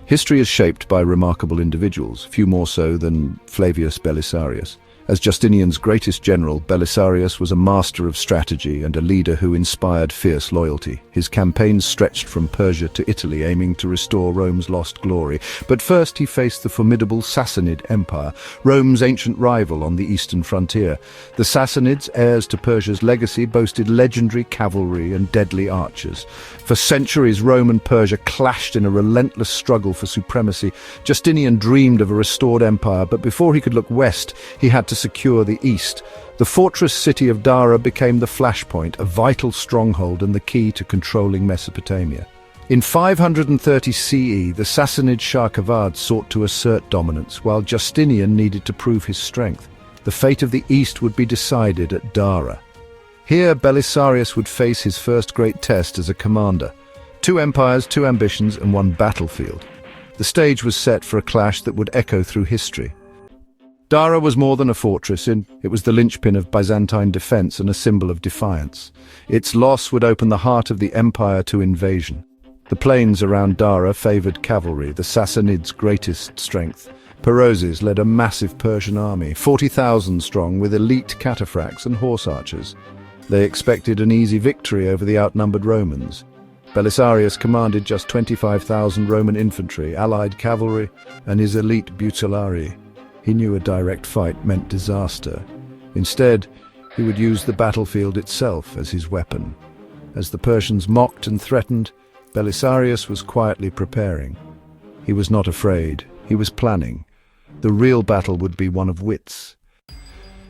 History is shaped by remarkable individuals, few more so than Flavius Belisarius. As Justinian's greatest general, Belisarius was a master of strategy and a leader who inspired fierce loyalty. His campaigns stretched from Persia to Italy, aiming to restore Rome's lost glory. But first he faced the formidable Sassanid Empire, Rome's ancient rival on the eastern frontier. The Sassanids, heirs to Persia's legacy, boasted legendary cavalry and deadly archers. For centuries, Rome and Persia clashed in a relentless struggle for supremacy. Justinian dreamed of a restored empire, but before he could look west, he had to secure the east. The fortress city of Dara became the flashpoint, a vital stronghold and the key to controlling Mesopotamia. In 530 CE, the Sassanid Shah Kavad sought to assert dominance, while Justinian needed to prove his strength. The fate of the east would be decided at Dara. Here, Belisarius would face his first great test as a commander. 2 empires, 2 ambitions, and 1 battlefield. The stage was set for a clash that would echo through history. Dara was more than a fortress, it was the linchpin of Byzantine defense and a symbol of defiance. Its loss would open the heart of the empire to invasion. The plains around Dara favored cavalry, the Sassanids' greatest strength. Perozes led a massive Persian army, 40,000 strong, with elite cataphracts and horse archers. They expected an easy victory over the outnumbered Romans. Belisarius commanded just 25,000 Roman infantry, allied cavalry, and his elite butillari. He knew a direct fight meant disaster. Instead, he would use the battlefield itself as his weapon. As the Persians mocked and threatened, Belisarius was quietly preparing. He was not afraid, he was planning. The real battle would be one of wits.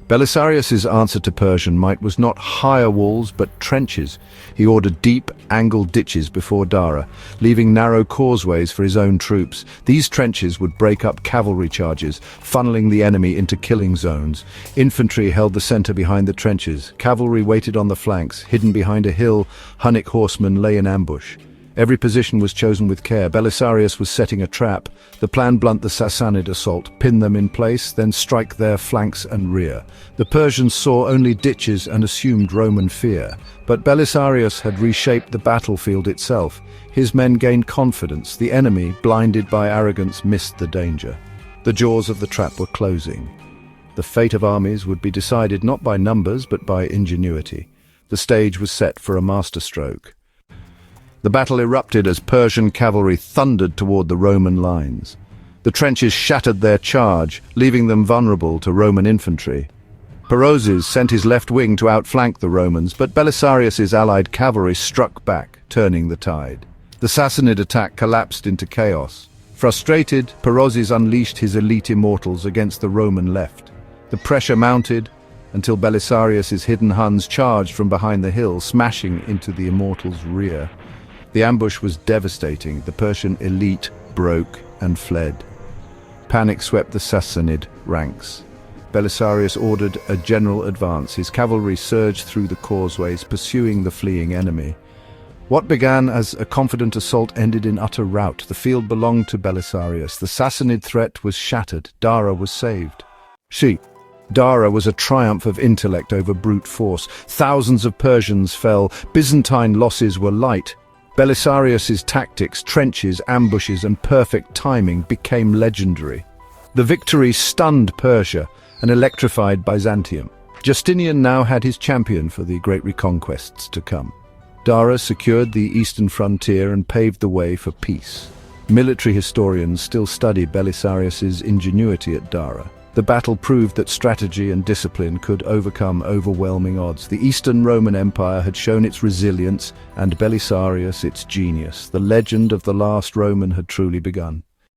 Belisarius's answer to Persian might was not higher walls but trenches. He ordered deep, angled ditches before Dara, leaving narrow causeways for his own troops. These trenches would break up cavalry charges, funneling the enemy into killing zones. Infantry held the center behind the trenches. Cavalry waited on the flanks. Hidden behind a hill, Hunnic horsemen lay in ambush. Every position was chosen with care. Belisarius was setting a trap. The plan: blunt the Sassanid assault, pin them in place, then strike their flanks and rear. The Persians saw only ditches and assumed Roman fear. But Belisarius had reshaped the battlefield itself. His men gained confidence. The enemy, blinded by arrogance, missed the danger. The jaws of the trap were closing. The fate of armies would be decided not by numbers but by ingenuity. The stage was set for a masterstroke. The battle erupted as Persian cavalry thundered toward the Roman lines. The trenches shattered their charge, leaving them vulnerable to Roman infantry. Perozes sent his left wing to outflank the Romans, but Belisarius's allied cavalry struck back, turning the tide. The Sassanid attack collapsed into chaos. Frustrated, Perozes unleashed his elite immortals against the Roman left. The pressure mounted until Belisarius's hidden Huns charged from behind the hill, smashing into the immortals' rear. The ambush was devastating. The Persian elite broke and fled. Panic swept the Sassanid ranks. Belisarius ordered a general advance. His cavalry surged through the causeways, pursuing the fleeing enemy. What began as a confident assault ended in utter rout. The field belonged to Belisarius. The Sassanid threat was shattered. Dara was saved. Dara was a triumph of intellect over brute force. Thousands of Persians fell. Byzantine losses were light. Belisarius's tactics, trenches, ambushes, and perfect timing became legendary. The victory stunned Persia and electrified Byzantium. Justinian now had his champion for the great reconquests to come. Dara secured the eastern frontier and paved the way for peace. Military historians still study Belisarius's ingenuity at Dara. The battle proved that strategy and discipline could overcome overwhelming odds. The Eastern Roman Empire had shown its resilience, and Belisarius its genius. The legend of the last Roman had truly begun.